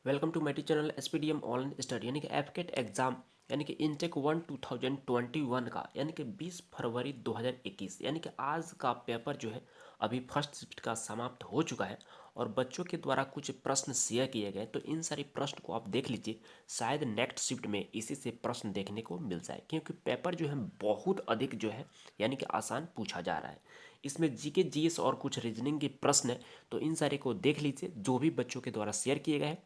Welcome to मेटी channel SPDM online study यानी कि एफकेट एग्जाम यानी कि इनटेक 2021 का यानी कि 20 फरवरी 2021 यानी कि आज का पेपर जो है अभी फर्स्ट शिफ्ट का समाप्त हो चुका है और बच्चों के द्वारा कुछ प्रश्न शेयर किए गए। तो इन सारे प्रश्न को आप देख लीजिए, शायद नेक्स्ट शिफ्ट में इसी से प्रश्न देखने को मिल जाए, क्योंकि पेपर जो है बहुत अधिक जो है यानी कि आसान पूछा जा रहा है। इसमें जीके जीएस और कुछ रीजनिंग के प्रश्न है, तो इन सारे को देख लीजिए जो भी बच्चों के द्वारा शेयर किए गए हैं।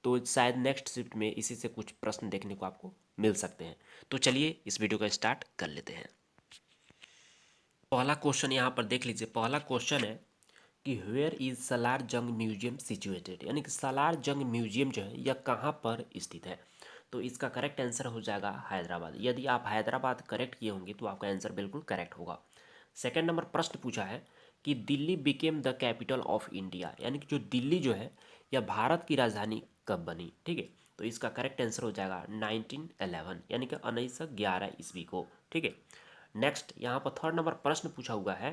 तो शायद नेक्स्ट शिफ्ट में इसी से कुछ प्रश्न देखने को आपको मिल सकते हैं। तो चलिए इस वीडियो को स्टार्ट कर लेते हैं। पहला क्वेश्चन यहाँ पर देख लीजिए। पहला क्वेश्चन है कि वेयर इज सालार जंग म्यूजियम सिचुएटेड, यानी कि सालार जंग म्यूजियम जो है यह कहाँ पर स्थित है। तो इसका करेक्ट आंसर हो जाएगा हैदराबाद। यदि आप हैदराबाद करेक्ट किए होंगे तो आपका आंसर बिल्कुल करेक्ट होगा। सेकेंड नंबर प्रश्न पूछा है कि Delhi became the capital of India, यानी कि जो दिल्ली जो है यह भारत की राजधानी कब बनी। ठीक है, तो इसका करेक्ट आंसर हो जाएगा 1911 यानी कि 1911 ईस्वी को। ठीक है, नेक्स्ट यहाँ पर थर्ड नंबर प्रश्न पूछा हुआ है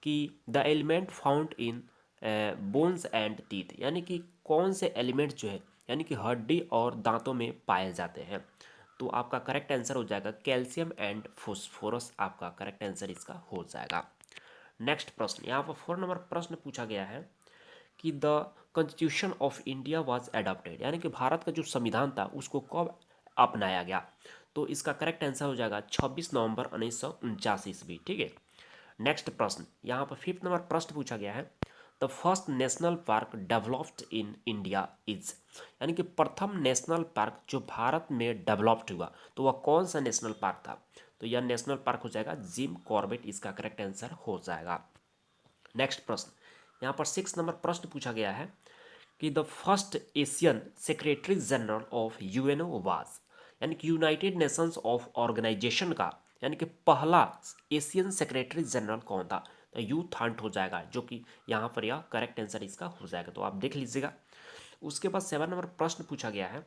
कि the element found in bones and teeth, यानी कि कौन से एलिमेंट जो है यानी कि हड्डी और दांतों में पाए जाते हैं। तो आपका करेक्ट आंसर हो जाएगा कैल्शियम एंड फोस्फोरस, आपका करेक्ट आंसर इसका हो जाएगा। नेक्स्ट प्रश्न यहाँ पर 4 नंबर प्रश्न पूछा गया है कि the constitution of India was adopted, यानी कि भारत का जो संविधान था उसको कब अपनाया गया। तो इसका करेक्ट आंसर हो जाएगा 26 नवंबर 1949 ईस्वी। ठीक है, नेक्स्ट प्रश्न यहाँ पर 5th नंबर प्रश्न पूछा गया है the first national park developed in India is, यानी कि प्रथम नेशनल पार्क जो भारत में डेवलप्ड हुआ तो वह कौन सा नेशनल पार्क था। तो यह नेशनल पार्क हो जाएगा जिम कॉर्बेट, इसका करेक्ट आंसर हो जाएगा। नेक्स्ट प्रश्न यहाँ पर 6 नंबर प्रश्न पूछा गया है कि the first Asian secretary general of UNO was, यानी कि यूनाइटेड नेशंस ऑफ ऑर्गेनाइजेशन का यानी कि पहला एशियन सेक्रेटरी जनरल कौन था। तो यू थांट हो जाएगा, जो कि यहाँ पर यह करेक्ट आंसर इसका हो जाएगा, तो आप देख लीजिएगा। उसके बाद 7 नंबर प्रश्न पूछा गया है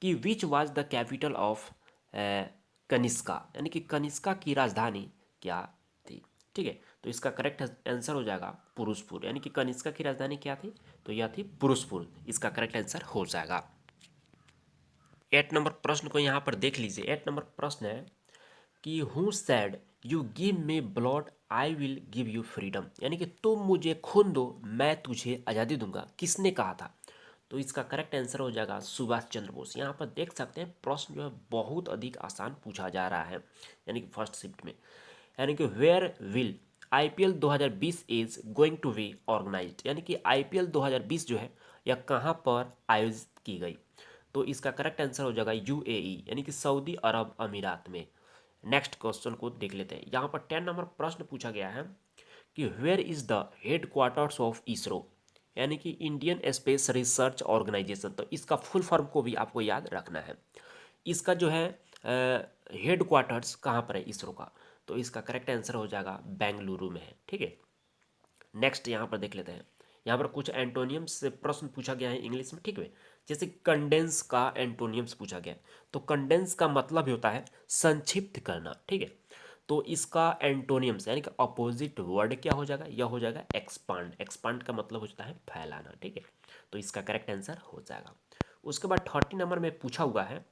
कि which was the capital of Kanishka, यानी कि कनिष्का की राजधानी क्या थी। ठीक है, तो इसका करेक्ट आंसर हो जाएगा पुरुषपुर, यानी कि कनिष्का की राजधानी क्या थी। तो यह थी पुरुषपुर, इसका करेक्ट आंसर हो जाएगा। 8 नंबर प्रश्न को यहाँ पर देख लीजिए। 8 नंबर प्रश्न है कि who said you give me blood I will give you freedom, यानी कि तुम मुझे खून दो मैं तुझे आज़ादी दूंगा, किसने कहा था। तो इसका करेक्ट आंसर हो जाएगा सुभाष चंद्र बोस। यहाँ पर देख सकते हैं प्रश्न जो है बहुत अधिक आसान पूछा जा रहा है, यानी कि फर्स्ट शिफ्ट में। यानी कि where will IPL 2020 is going to be organised, यानी कि आईपीएल 2020 जो है यह कहाँ पर आयोजित की गई। तो इसका करेक्ट आंसर हो जाएगा यूएई, यानी कि सऊदी अरब अमीरात में। नेक्स्ट क्वेश्चन को देख लेते हैं। यहाँ पर 10 नंबर प्रश्न पूछा गया है कि where is the headquarters of ISRO, यानी कि इंडियन स्पेस रिसर्च ऑर्गेनाइजेशन। तो इसका फुल फॉर्म को भी आपको याद रखना है। इसका जो है हेड क्वार्टर्स कहाँ पर है इसरो का। तो इसका करेक्ट आंसर हो जाएगा बेंगलुरु में है। ठीक है, नेक्स्ट यहाँ पर देख लेते हैं। यहाँ पर कुछ एंटोनियम्स से प्रश्न पूछा गया है इंग्लिश में। ठीक है, जैसे कंडेंस का एंटोनियम्स पूछा गया है। तो कंडेंस का मतलब होता है संक्षिप्त करना। ठीक है, तो इसका एंटोनियम्स यानी कि अपोजिट वर्ड क्या हो जाएगा, यह हो जाएगा एक्सपांड। एक्सपांड का मतलब होता है फैलाना। ठीक है, तो इसका करेक्ट आंसर हो जाएगा। उसके बाद 30 नंबर में पूछा हुआ है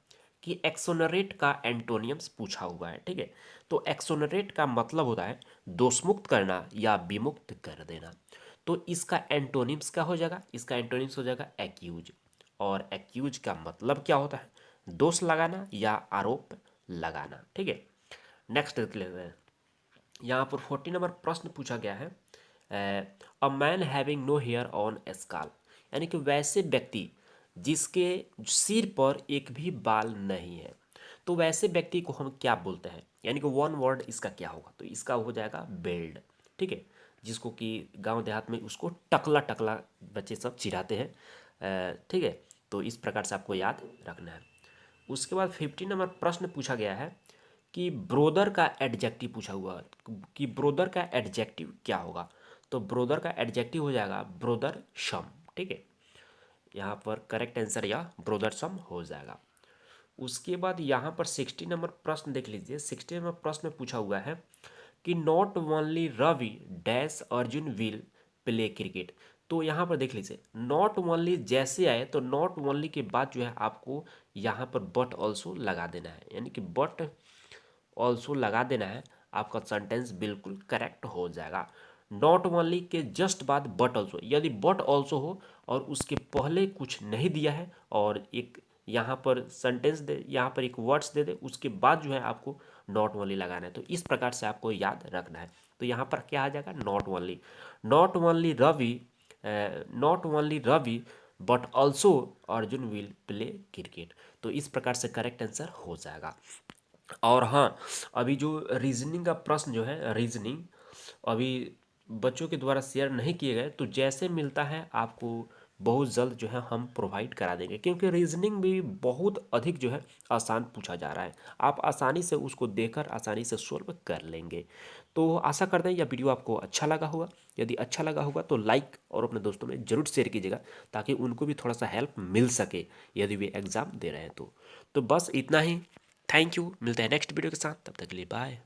कि एक्सोनरेट का एंटोनियम्स पूछा हुआ है। ठीक है, तो एक्सोनरेट का मतलब होता है दोषमुक्त करना या विमुक्त कर देना। तो इसका एंटोनिम्स क्या हो जाएगा, इसका एंटोनिम्स हो जाएगा एक्यूज। और एक्यूज का मतलब क्या होता है, दोष लगाना या आरोप लगाना। ठीक है, नेक्स्ट देख लेते हैं। यहाँ पर 40 नंबर प्रश्न पूछा गया है a man having no hair on skull, यानी कि वैसे व्यक्ति जिसके सिर पर एक भी बाल नहीं है, तो वैसे व्यक्ति को हम क्या बोलते हैं, यानी कि वन वर्ड इसका क्या होगा। तो इसका हो जाएगा बेल्ड। ठीक है, जिसको कि गांव देहात में उसको टकला टकला बच्चे सब चिढ़ाते हैं। ठीक है, तो इस प्रकार से आपको याद रखना है। उसके बाद 50 नंबर प्रश्न पूछा गया है कि ब्रोदर का एडजेक्टिव पूछा हुआ है कि ब्रोदर का एडजेक्टिव क्या होगा। तो ब्रोदर का एडजेक्टिव हो जाएगा ब्रोदर सम। ठीक है, यहाँ पर करेक्ट आंसर या ब्रोदर सम हो जाएगा। उसके बाद यहाँ पर 60 नंबर प्रश्न देख लीजिए। 60 नंबर प्रश्न में पूछा हुआ है कि not only Ravi dash Arjun will play cricket. तो यहाँ पर देख लीजिए नॉट ओनली जैसे आए तो नॉट ओनली के बाद जो है आपको यहाँ पर बट ऑल्सो लगा देना है, यानी कि बट ऑल्सो लगा देना है, आपका सेंटेंस बिल्कुल करेक्ट हो जाएगा। नॉट ओनली के जस्ट बाद बट ऑल्सो, यदि बट ऑल्सो हो और उसके पहले कुछ नहीं दिया है और एक यहाँ पर सेंटेंस दे, यहाँ पर एक वर्ड्स दे दे, उसके बाद जो है आपको नॉट ओनली लगाना है। तो इस प्रकार से आपको याद रखना है। तो यहाँ पर क्या आ जाएगा, not only, not only Ravi, not only Ravi but also Arjun will play cricket. तो इस प्रकार से करेक्ट आंसर हो जाएगा। और हाँ, अभी जो रीजनिंग का प्रश्न जो है, रीजनिंग अभी बच्चों के द्वारा शेयर नहीं किए गए, तो जैसे मिलता है आपको बहुत जल्द जो है हम प्रोवाइड करा देंगे, क्योंकि रीजनिंग भी बहुत अधिक जो है आसान पूछा जा रहा है, आप आसानी से उसको देखकर आसानी से सोल्व कर लेंगे। तो आशा करते हैं यह वीडियो आपको अच्छा लगा होगा। यदि अच्छा लगा होगा तो लाइक और अपने दोस्तों में ज़रूर शेयर कीजिएगा, ताकि उनको भी थोड़ा सा हेल्प मिल सके यदि वे एग्ज़ाम दे रहे हैं तो बस इतना ही। थैंक यू, मिलते हैं नेक्स्ट वीडियो के साथ, तब तक के लिए बाय।